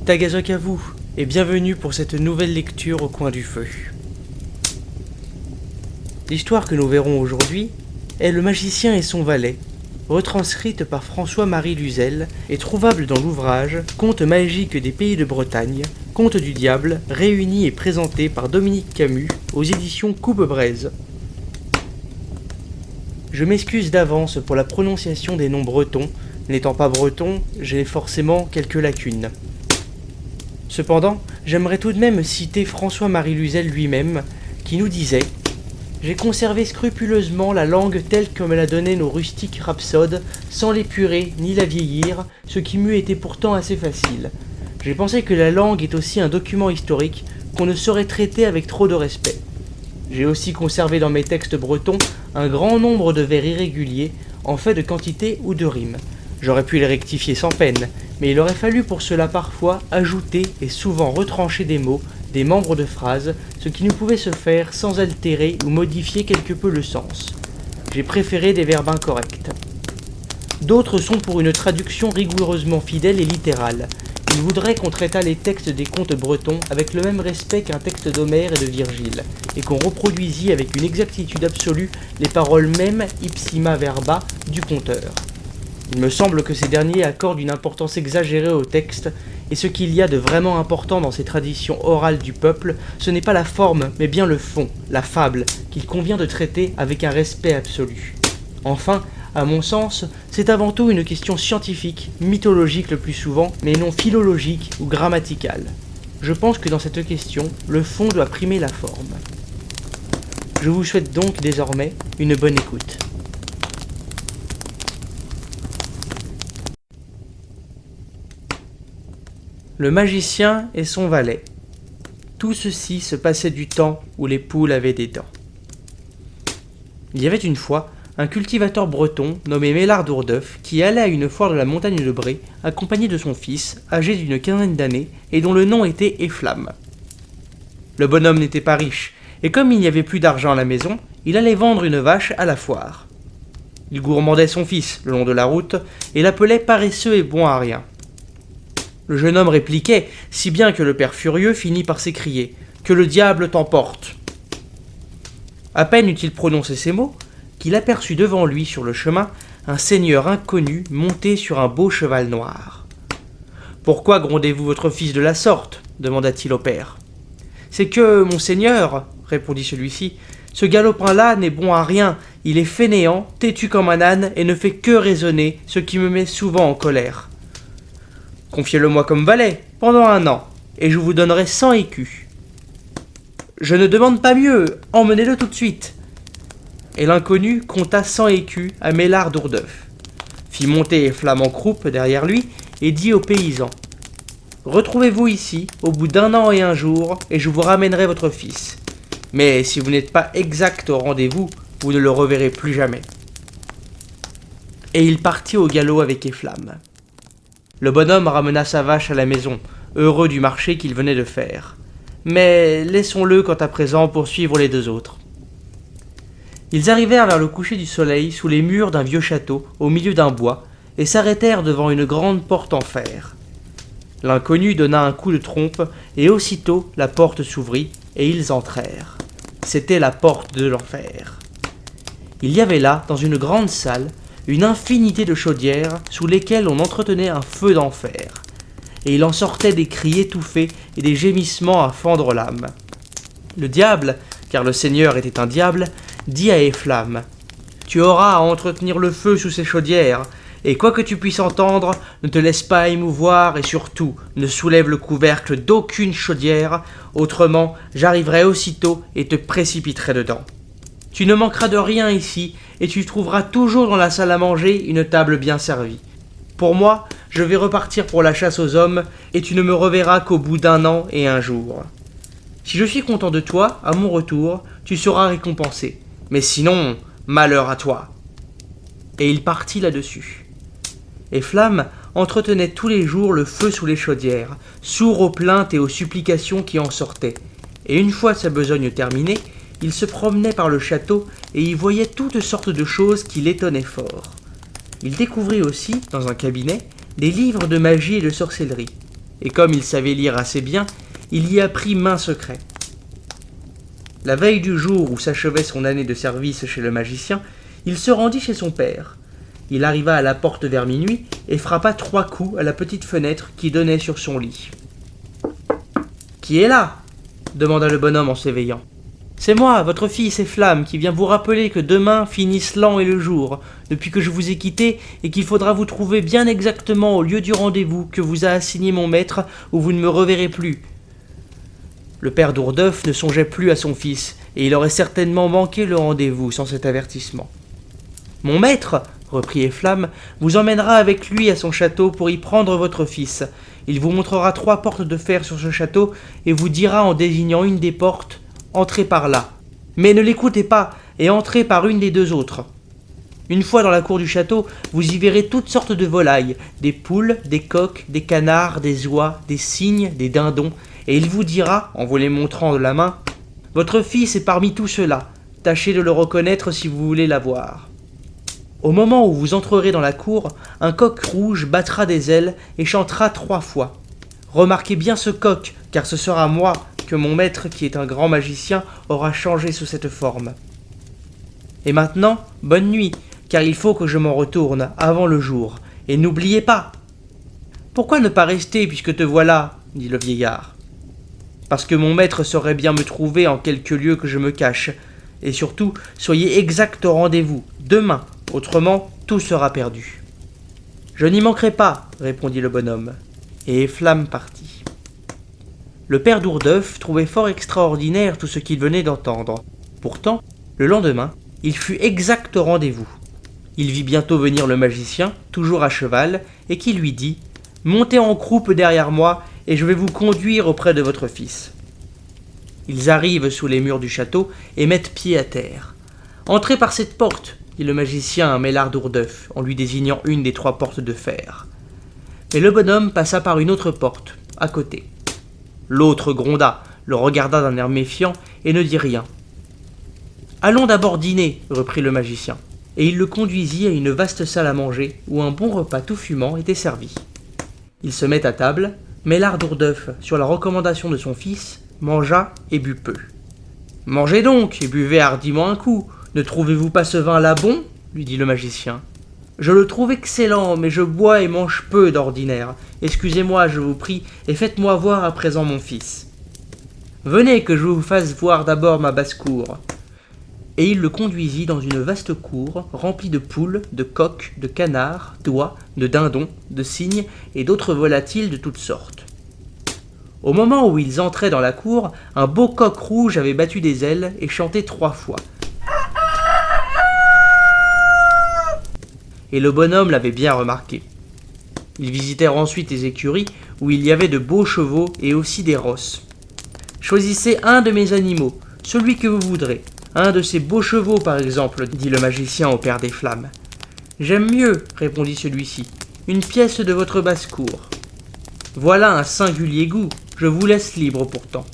Tagazok à vous, et bienvenue pour cette nouvelle lecture au coin du feu. L'histoire que nous verrons aujourd'hui est Le magicien et son valet, retranscrite par François-Marie Luzel et trouvable dans l'ouvrage Contes magiques des pays de Bretagne, Contes du diable, réuni et présenté par Dominique Camus aux éditions Coupe-Braise. Je m'excuse d'avance pour la prononciation des noms bretons. N'étant pas breton, j'ai forcément quelques lacunes. Cependant, j'aimerais tout de même citer François-Marie Luzel lui-même, qui nous disait « J'ai conservé scrupuleusement la langue telle que me l'a donnée nos rustiques rhapsodes, sans l'épurer ni la vieillir, ce qui m'eût été pourtant assez facile. J'ai pensé que la langue est aussi un document historique qu'on ne saurait traiter avec trop de respect. J'ai aussi conservé dans mes textes bretons un grand nombre de vers irréguliers, en fait de quantité ou de rime. J'aurais pu les rectifier sans peine, mais il aurait fallu pour cela parfois ajouter et souvent retrancher des mots, des membres de phrases, ce qui ne pouvait se faire sans altérer ou modifier quelque peu le sens. J'ai préféré des verbes incorrects. D'autres sont pour une traduction rigoureusement fidèle et littérale. Ils voudraient qu'on traitât les textes des contes bretons avec le même respect qu'un texte d'Homère et de Virgile, et qu'on reproduisit avec une exactitude absolue les paroles mêmes ipsima verba du conteur. Il me semble que ces derniers accordent une importance exagérée au texte, et ce qu'il y a de vraiment important dans ces traditions orales du peuple, ce n'est pas la forme, mais bien le fond, la fable, qu'il convient de traiter avec un respect absolu. Enfin, à mon sens, c'est avant tout une question scientifique, mythologique le plus souvent, mais non philologique ou grammaticale. Je pense que dans cette question, le fond doit primer la forme. Je vous souhaite donc désormais une bonne écoute. Le magicien et son valet. Tout ceci se passait du temps où les poules avaient des dents. Il y avait une fois un cultivateur breton nommé Mélard d'Ourdeuf qui allait à une foire de la montagne de Bré accompagné de son fils, âgé d'une quinzaine d'années et dont le nom était Efflam. Le bonhomme n'était pas riche, et comme il n'y avait plus d'argent à la maison, il allait vendre une vache à la foire. Il gourmandait son fils le long de la route et l'appelait paresseux et bon à rien. Le jeune homme répliquait, si bien que le père furieux finit par s'écrier « Que le diable t'emporte !» À peine eut-il prononcé ces mots, qu'il aperçut devant lui sur le chemin un seigneur inconnu monté sur un beau cheval noir. « Pourquoi grondez-vous votre fils de la sorte ?» demanda-t-il au père. « C'est que, monseigneur, répondit celui-ci, ce galopin-là n'est bon à rien, il est fainéant, têtu comme un âne et ne fait que raisonner, ce qui me met souvent en colère. Confiez-le-moi comme valet, pendant 1 an, et je vous donnerai 100 écus. Je ne demande pas mieux, emmenez-le tout de suite. Et l'inconnu compta 100 écus à Mélard d'Ourdeuf, fit monter Efflam en croupe derrière lui et dit aux paysans « Retrouvez-vous ici, au bout d'1 an et 1 jour, et je vous ramènerai votre fils. Mais si vous n'êtes pas exact au rendez-vous, vous ne le reverrez plus jamais. » Et il partit au galop avec Efflam. Le bonhomme ramena sa vache à la maison, heureux du marché qu'il venait de faire. Mais laissons-le quant à présent poursuivre les 2 autres. Ils arrivèrent vers le coucher du soleil sous les murs d'un vieux château au milieu d'un bois et s'arrêtèrent devant une grande porte en fer. L'inconnu donna un coup de trompe et aussitôt la porte s'ouvrit et ils entrèrent. C'était la porte de l'enfer. Il y avait là, dans une grande salle, une infinité de chaudières sous lesquelles on entretenait un feu d'enfer, et il en sortait des cris étouffés et des gémissements à fendre l'âme. Le diable, car le seigneur était un diable, dit à Efflam « Tu auras à entretenir le feu sous ces chaudières, et quoi que tu puisses entendre, ne te laisse pas émouvoir et surtout ne soulève le couvercle d'aucune chaudière, autrement j'arriverai aussitôt et te précipiterai dedans. Tu ne manqueras de rien ici, et tu trouveras toujours dans la salle à manger une table bien servie. Pour moi, je vais repartir pour la chasse aux hommes, et tu ne me reverras qu'au bout d'1 an et 1 jour. Si je suis content de toi, à mon retour, tu seras récompensé. Mais sinon, malheur à toi. » Et il partit là-dessus. Efflam entretenait tous les jours le feu sous les chaudières, sourd aux plaintes et aux supplications qui en sortaient, et une fois sa besogne terminée, il se promenait par le château et y voyait toutes sortes de choses qui l'étonnaient fort. Il découvrit aussi, dans un cabinet, des livres de magie et de sorcellerie. et comme il savait lire assez bien, il y apprit maints secrets. La veille du jour où s'achevait son année de service chez le magicien, il se rendit chez son père. Il arriva à la porte vers minuit et frappa 3 coups à la petite fenêtre qui donnait sur son lit. « Qui est là ?» demanda le bonhomme en s'éveillant. « C'est moi, votre fils Flamme, qui vient vous rappeler que demain finissent l'an et le jour, depuis que je vous ai quitté, et qu'il faudra vous trouver bien exactement au lieu du rendez-vous que vous a assigné mon maître, où vous ne me reverrez plus. » Le père d'Ourdeuf ne songeait plus à son fils, et il aurait certainement manqué le rendez-vous sans cet avertissement. « Mon maître, reprit Flamme, vous emmènera avec lui à son château pour y prendre votre fils. Il vous montrera 3 portes de fer sur ce château, et vous dira en désignant une des portes, « Entrez par là. Mais ne l'écoutez pas, et entrez par une des 2 autres. » Une fois dans la cour du château, vous y verrez toutes sortes de volailles, des poules, des coqs, des canards, des oies, des cygnes, des dindons, et il vous dira, en vous les montrant de la main, « Votre fils est parmi tout cela, tâchez de le reconnaître si vous voulez l'avoir. » Au moment où vous entrerez dans la cour, un coq rouge battra des ailes et chantera 3 fois. Remarquez bien ce coq, car ce sera moi que mon maître, qui est un grand magicien, aura changé sous cette forme. Et maintenant, bonne nuit, car il faut que je m'en retourne avant le jour, et n'oubliez pas. Pourquoi ne pas rester puisque te voilà, dit le vieillard. Parce que mon maître saurait bien me trouver en quelque lieu que je me cache, et surtout, soyez exact au rendez-vous, demain, autrement tout sera perdu. Je n'y manquerai pas, répondit le bonhomme, et Flamme partit. Le père d'Ourdeuf trouvait fort extraordinaire tout ce qu'il venait d'entendre. Pourtant, le lendemain, il fut exact au rendez-vous. Il vit bientôt venir le magicien, toujours à cheval, et qui lui dit « Montez en croupe derrière moi, et je vais vous conduire auprès de votre fils. » Ils arrivent sous les murs du château et mettent pied à terre. « Entrez par cette porte, » dit le magicien à Mélard d'Ourdeuf, en lui désignant une des 3 portes de fer. Mais le bonhomme passa par une autre porte, à côté. L'autre gronda, le regarda d'un air méfiant et ne dit rien. « Allons d'abord dîner, » reprit le magicien, et il le conduisit à une vaste salle à manger où un bon repas tout fumant était servi. Il se met à table, Mélard d'Ourdeuf, sur la recommandation de son fils, mangea et but peu. « Mangez donc et buvez hardiment un coup. Ne trouvez-vous pas ce vin-là bon ?» lui dit le magicien. « Je le trouve excellent, mais je bois et mange peu d'ordinaire. Excusez-moi, je vous prie, et faites-moi voir à présent mon fils. Venez que je vous fasse voir d'abord ma basse-cour. » Et il le conduisit dans une vaste cour remplie de poules, de coqs, de canards, d'oies, de dindons, de cygnes et d'autres volatiles de toutes sortes. Au moment où ils entraient dans la cour, un beau coq rouge avait battu des ailes et chanté 3 fois. Et le bonhomme l'avait bien remarqué. Ils visitèrent ensuite les écuries où il y avait de beaux chevaux et aussi des rosses. « Choisissez un de mes animaux, celui que vous voudrez. Un de ces beaux chevaux, par exemple, dit le magicien au père des Flammes. « J'aime mieux, répondit celui-ci, une pièce de votre basse-cour. Voilà un singulier goût, je vous laisse libre pourtant. »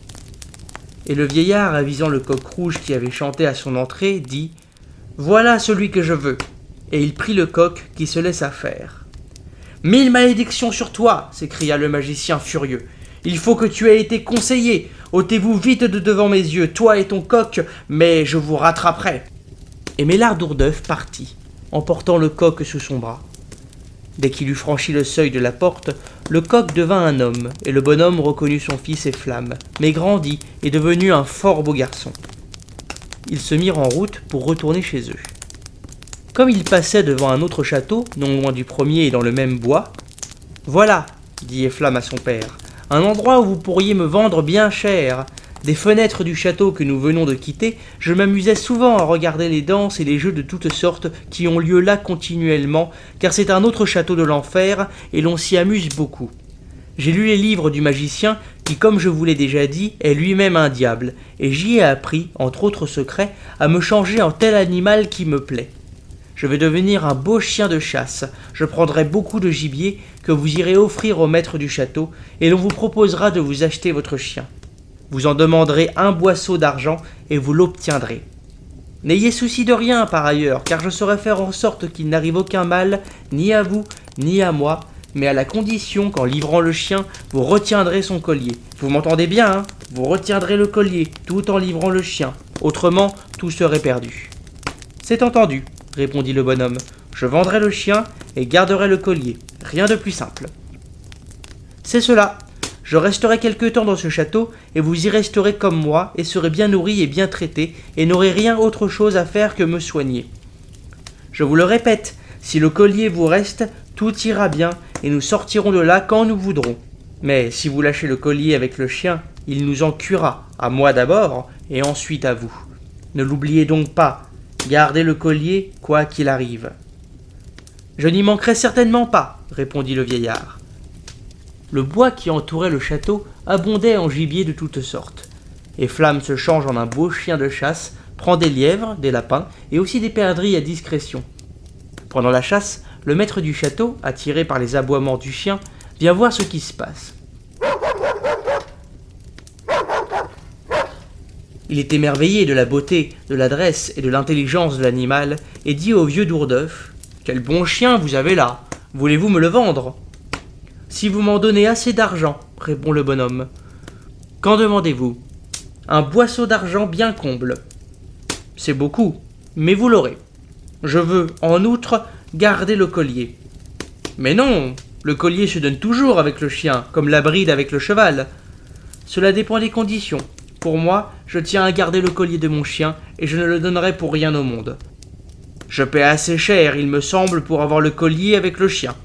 Et le vieillard, avisant le coq rouge qui avait chanté à son entrée, dit « Voilà celui que je veux. » Et il prit le coq qui se laissa faire. « 1000 malédictions sur toi !» s'écria le magicien furieux. « Il faut que tu aies été conseillé. Ôtez-vous vite de devant mes yeux, toi et ton coq, mais je vous rattraperai. » Et Mélard d'Ourdeuf partit, emportant le coq sous son bras. Dès qu'il eut franchi le seuil de la porte, le coq devint un homme, et le bonhomme reconnut son fils Flamme, mais grandit et devenu un fort beau garçon. Ils se mirent en route pour retourner chez eux. Comme ils passaient devant un autre château, non loin du premier et dans le même bois, « Voilà, dit Flamme à son père, un endroit où vous pourriez me vendre bien cher. Des fenêtres du château que nous venons de quitter, je m'amusais souvent à regarder les danses et les jeux de toutes sortes qui ont lieu là continuellement, car c'est un autre château de l'enfer et l'on s'y amuse beaucoup. J'ai lu les livres du magicien qui, comme je vous l'ai déjà dit, est lui-même un diable, et j'y ai appris, entre autres secrets, à me changer en tel animal qui me plaît. Je vais devenir un beau chien de chasse, je prendrai beaucoup de gibier que vous irez offrir au maître du château, et l'on vous proposera de vous acheter votre chien. Vous en demanderez un boisseau d'argent, et vous l'obtiendrez. N'ayez souci de rien par ailleurs, car je saurai faire en sorte qu'il n'arrive aucun mal, ni à vous, ni à moi, mais à la condition qu'en livrant le chien, vous retiendrez son collier. Vous m'entendez bien, hein? Vous retiendrez le collier, tout en livrant le chien. Autrement, tout serait perdu. C'est entendu, répondit le bonhomme. Je vendrai le chien et garderai le collier. Rien de plus simple. C'est cela. Je resterai quelque temps dans ce château, et vous y resterez comme moi, et serez bien nourri et bien traité, et n'aurez rien autre chose à faire que me soigner. Je vous le répète, si le collier vous reste, tout ira bien, et nous sortirons de là quand nous voudrons. Mais si vous lâchez le collier avec le chien, il nous en cuira, à moi d'abord, et ensuite à vous. Ne l'oubliez donc pas, gardez le collier, quoi qu'il arrive. Je n'y manquerai certainement pas, répondit le vieillard. Le bois qui entourait le château abondait en gibier de toutes sortes, et Flamme se change en un beau chien de chasse, prend des lièvres, des lapins, et aussi des perdrix à discrétion. Pendant la chasse, le maître du château, attiré par les aboiements du chien, vient voir ce qui se passe. Il est émerveillé de la beauté, de l'adresse et de l'intelligence de l'animal, et dit au vieux Dourdeuf : « Quel bon chien vous avez là! Voulez-vous me le vendre ?» « Si vous m'en donnez assez d'argent, répond le bonhomme. Qu'en demandez-vous ? Un boisseau d'argent bien comble. C'est beaucoup, mais vous l'aurez. Je veux, en outre, garder le collier. Mais non, le collier se donne toujours avec le chien, comme la bride avec le cheval. Cela dépend des conditions. Pour moi, je tiens à garder le collier de mon chien, et je ne le donnerai pour rien au monde. Je paie assez cher, il me semble, pour avoir le collier avec le chien.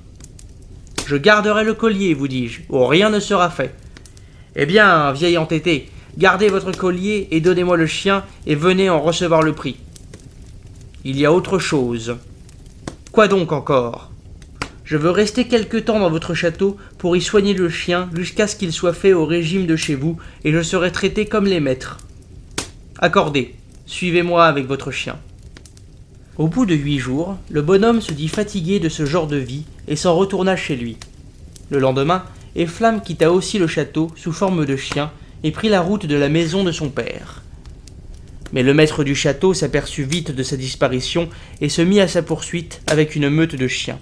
Je garderai le collier, vous dis-je, ou rien ne sera fait. Eh bien, vieil entêté, gardez votre collier et donnez-moi le chien, et venez en recevoir le prix. Il y a autre chose. Quoi donc encore ? Je veux rester quelque temps dans votre château pour y soigner le chien jusqu'à ce qu'il soit fait au régime de chez vous, et je serai traité comme les maîtres. Accordé, suivez-moi avec votre chien. Au bout de 8 jours, le bonhomme se dit fatigué de ce genre de vie et s'en retourna chez lui. Le lendemain, Flamme quitta aussi le château sous forme de chien et prit la route de la maison de son père. Mais le maître du château s'aperçut vite de sa disparition et se mit à sa poursuite avec une meute de chiens.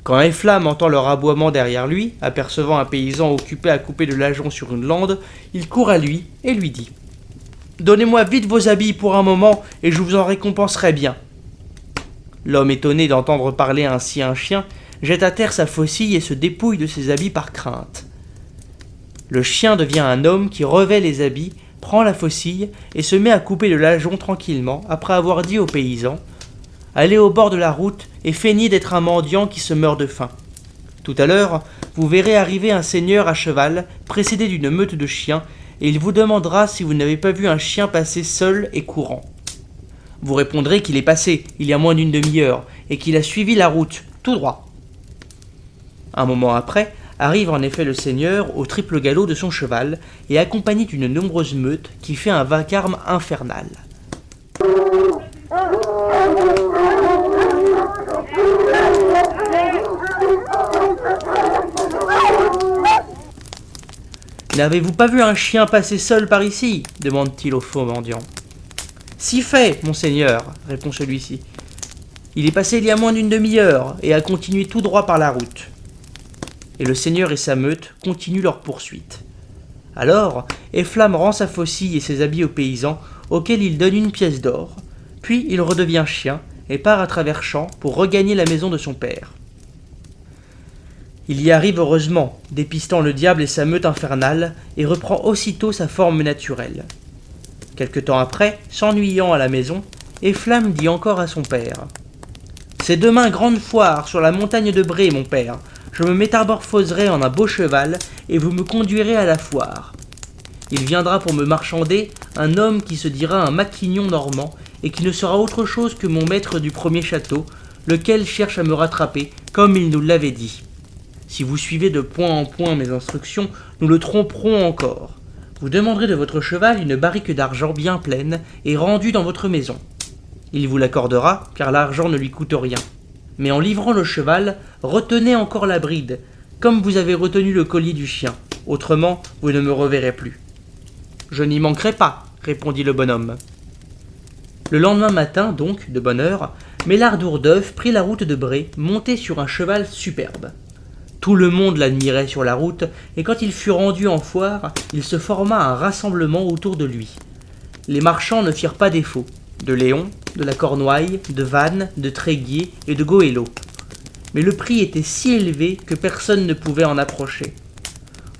Quand Flamme entend leur aboiement derrière lui, apercevant un paysan occupé à couper de l'ajonc sur une lande, il court à lui et lui dit : « Donnez-moi vite vos habits pour un moment, et je vous en récompenserai bien. » L'homme, étonné d'entendre parler ainsi un chien, jette à terre sa faucille et se dépouille de ses habits par crainte. Le chien devient un homme qui revêt les habits, prend la faucille et se met à couper de l'ajonc tranquillement, après avoir dit au paysan : « Allez au bord de la route et feignez d'être un mendiant qui se meurt de faim. Tout à l'heure, vous verrez arriver un seigneur à cheval, précédé d'une meute de chiens, et il vous demandera si vous n'avez pas vu un chien passer seul et courant. Vous répondrez qu'il est passé, il y a moins d'une demi-heure, et qu'il a suivi la route, tout droit. » Un moment après, arrive en effet le seigneur au triple galop de son cheval, et accompagné d'une nombreuse meute qui fait un vacarme infernal. « N'avez-vous pas vu un chien passer seul par ici » demande-t-il au faux mendiant. « Si fait, monseigneur, répond celui-ci. Il est passé il y a moins d'une demi-heure et a continué tout droit par la route. » Et le seigneur et sa meute continuent leur poursuite. Alors, Flamme rend sa faucille et ses habits au paysan, auquel il donne une pièce d'or, puis il redevient chien et part à travers champs pour regagner la maison de son père. Il y arrive heureusement, dépistant le diable et sa meute infernale, et reprend aussitôt sa forme naturelle. Quelque temps après, s'ennuyant à la maison, Flamme dit encore à son père : « C'est demain grande foire sur la montagne de Bré, mon père. Je me métamorphoserai en un beau cheval, et vous me conduirez à la foire. Il viendra pour me marchander un homme qui se dira un maquignon normand, et qui ne sera autre chose que mon maître du premier château, lequel cherche à me rattraper, comme il nous l'avait dit. Si vous suivez de point en point mes instructions, nous le tromperons encore. Vous demanderez de votre cheval une barrique d'argent bien pleine et rendue dans votre maison. Il vous l'accordera, car l'argent ne lui coûte rien. Mais en livrant le cheval, retenez encore la bride, comme vous avez retenu le collier du chien. Autrement, vous ne me reverrez plus. »« Je n'y manquerai pas, » répondit le bonhomme. Le lendemain matin, donc, de bonne heure, Mélard Dourdeuf prit la route de Bré, monté sur un cheval superbe. Tout le monde l'admirait sur la route, et quand il fut rendu en foire, il se forma un rassemblement autour de lui. Les marchands ne firent pas défaut, de Léon, de la Cornouaille, de Vannes, de Tréguier et de Goëlo. Mais le prix était si élevé que personne ne pouvait en approcher.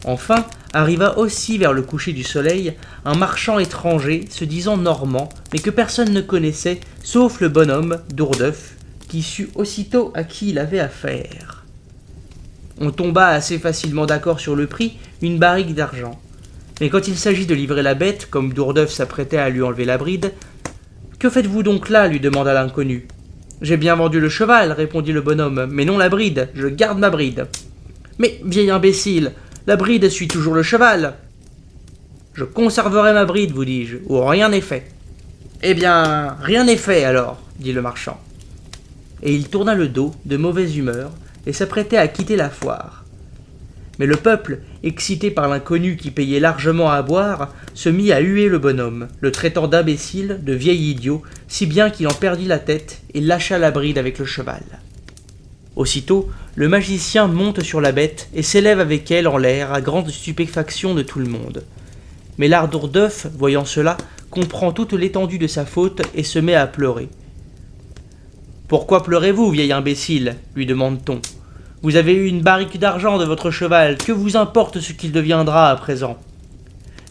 Enfin, arriva aussi vers le coucher du soleil un marchand étranger se disant normand, mais que personne ne connaissait, sauf le bonhomme d'Ourdeuf, qui sut aussitôt à qui il avait affaire. On tomba assez facilement d'accord sur le prix, une barrique d'argent. Mais quand il s'agit de livrer la bête, comme Dourdeuf s'apprêtait à lui enlever la bride, « Que faites-vous donc là » lui demanda l'inconnu. « J'ai bien vendu le cheval, répondit le bonhomme, mais non la bride, je garde ma bride. »« Mais, vieil imbécile, la bride suit toujours le cheval. »« Je conserverai ma bride, vous dis-je, ou rien n'est fait. »« Eh bien, rien n'est fait alors, dit le marchand. » Et il tourna le dos, de mauvaise humeur, et s'apprêtait à quitter la foire. Mais le peuple, excité par l'inconnu qui payait largement à boire, se mit à huer le bonhomme, le traitant d'imbécile, de vieil idiot, si bien qu'il en perdit la tête et lâcha la bride avec le cheval. Aussitôt, le magicien monte sur la bête et s'élève avec elle en l'air à grande stupéfaction de tout le monde. Mais l'Ardourdeuf, voyant cela, comprend toute l'étendue de sa faute et se met à pleurer. « Pourquoi pleurez-vous, vieil imbécile » lui demande-t-on. « Vous avez eu une barrique d'argent de votre cheval, que vous importe ce qu'il deviendra à présent ?»«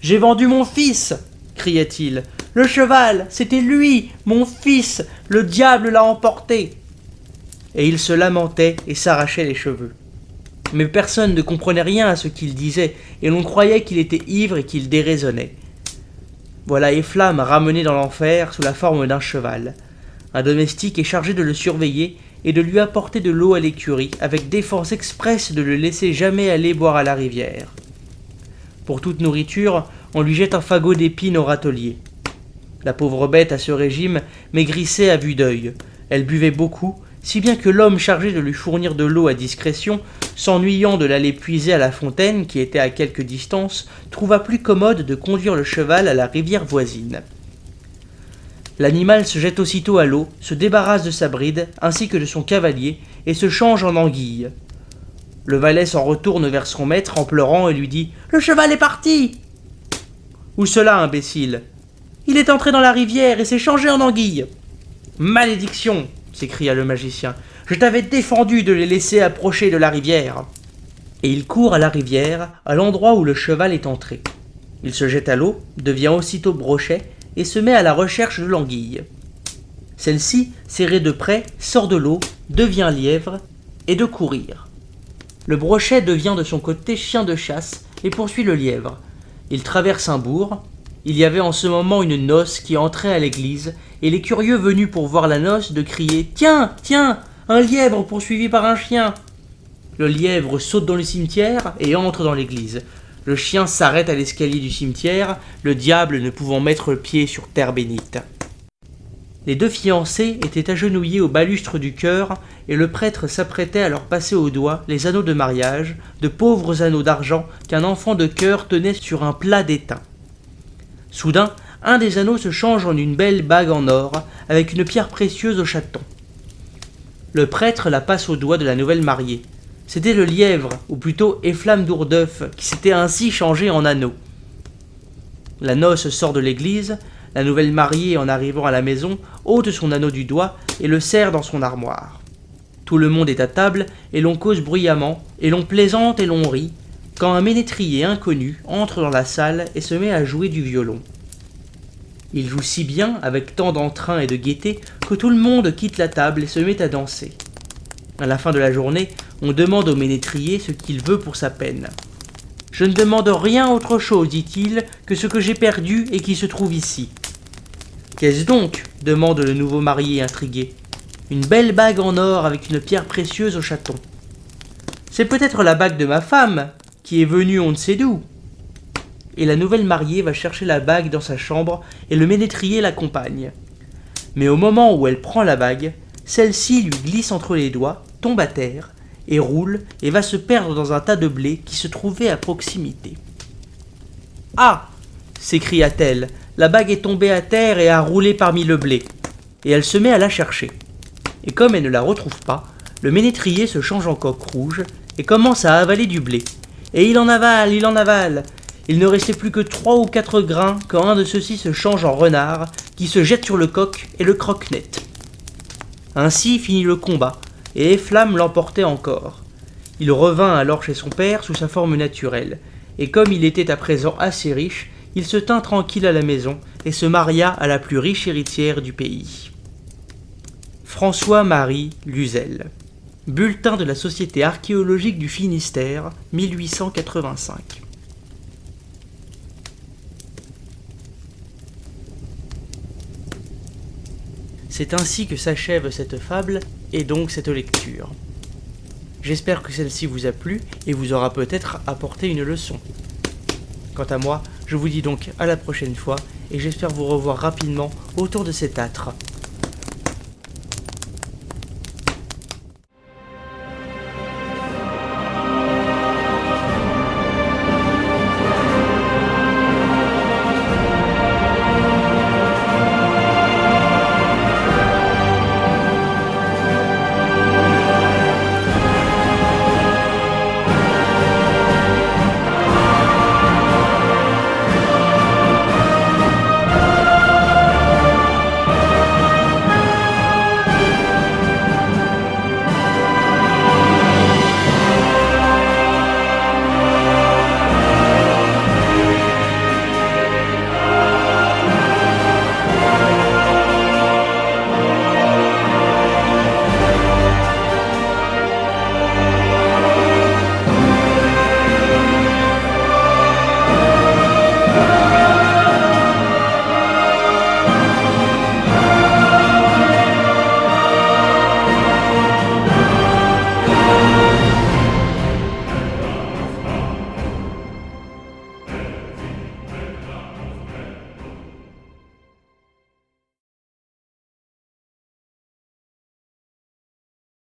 J'ai vendu mon fils » criait-il. « Le cheval, c'était lui, mon fils, le diable l'a emporté !» Et il se lamentait et s'arrachait les cheveux. Mais personne ne comprenait rien à ce qu'il disait, et l'on croyait qu'il était ivre et qu'il déraisonnait. Voilà Efflam ramené dans l'enfer sous la forme d'un cheval. Un domestique est chargé de le surveiller et de lui apporter de l'eau à l'écurie, avec défense expresse de le laisser jamais aller boire à la rivière. Pour toute nourriture, on lui jette un fagot d'épines au râtelier. La pauvre bête à ce régime maigrissait à vue d'œil. Elle buvait beaucoup, si bien que l'homme chargé de lui fournir de l'eau à discrétion, s'ennuyant de l'aller puiser à la fontaine, qui était à quelque distance, trouva plus commode de conduire le cheval à la rivière voisine. L'animal se jette aussitôt à l'eau, se débarrasse de sa bride, ainsi que de son cavalier, et se change en anguille. Le valet s'en retourne vers son maître en pleurant et lui dit « Le cheval est parti !»« Où cela, imbécile ?»« Il est entré dans la rivière et s'est changé en anguille. »« Malédiction !» s'écria le magicien. « Je t'avais défendu de les laisser approcher de la rivière. » Et il court à la rivière, à l'endroit où le cheval est entré. Il se jette à l'eau, devient aussitôt brochet, et se met à la recherche de l'anguille. Celle-ci, serrée de près, sort de l'eau, devient lièvre, et de courir. Le brochet devient de son côté chien de chasse, et poursuit le lièvre. Il traverse un bourg. Il y avait en ce moment une noce qui entrait à l'église, et les curieux venus pour voir la noce de crier « Tiens, tiens, un lièvre poursuivi par un chien !» Le lièvre saute dans le cimetière et entre dans l'église. Le chien s'arrête à l'escalier du cimetière, le diable ne pouvant mettre le pied sur terre bénite. Les deux fiancés étaient agenouillés au balustre du chœur, et le prêtre s'apprêtait à leur passer au doigt les anneaux de mariage, de pauvres anneaux d'argent qu'un enfant de chœur tenait sur un plat d'étain. Soudain, un des anneaux se change en une belle bague en or, avec une pierre précieuse au chaton. Le prêtre la passe au doigt de la nouvelle mariée. C'était le lièvre, ou plutôt Efflam d'Ourdeuf, qui s'était ainsi changé en anneau. La noce sort de l'église, la nouvelle mariée, en arrivant à la maison, ôte son anneau du doigt et le serre dans son armoire. Tout le monde est à table, et l'on cause bruyamment, et l'on plaisante et l'on rit, quand un ménétrier inconnu entre dans la salle et se met à jouer du violon. Il joue si bien, avec tant d'entrain et de gaieté, que tout le monde quitte la table et se met à danser. À la fin de la journée, on demande au ménétrier ce qu'il veut pour sa peine. « Je ne demande rien autre chose, dit-il, que ce que j'ai perdu et qui se trouve ici. »« Qu'est-ce donc ?» demande le nouveau marié intrigué. « Une belle bague en or avec une pierre précieuse au chaton. »« C'est peut-être la bague de ma femme, qui est venue on ne sait d'où. » Et la nouvelle mariée va chercher la bague dans sa chambre et le ménétrier l'accompagne. Mais au moment où elle prend la bague, celle-ci lui glisse entre les doigts, tombe à terre, et roule, et va se perdre dans un tas de blé qui se trouvait à proximité. « Ah !» s'écria-t-elle, « la bague est tombée à terre et a roulé parmi le blé. » Et elle se met à la chercher. Et comme elle ne la retrouve pas, le ménétrier se change en coq rouge, et commence à avaler du blé. Et il en avale, il en avale. Il ne restait plus que 3 ou 4 grains quand un de ceux-ci se change en renard, qui se jette sur le coq et le croque net. Ainsi finit le combat, et Efflam l'emportait encore. Il revint alors chez son père sous sa forme naturelle, et comme il était à présent assez riche, il se tint tranquille à la maison et se maria à la plus riche héritière du pays. François-Marie Luzel. Bulletin de la Société archéologique du Finistère, 1885. C'est ainsi que s'achève cette fable et donc cette lecture. J'espère que celle-ci vous a plu et vous aura peut-être apporté une leçon. Quant à moi, je vous dis donc à la prochaine fois et j'espère vous revoir rapidement autour de cet âtre.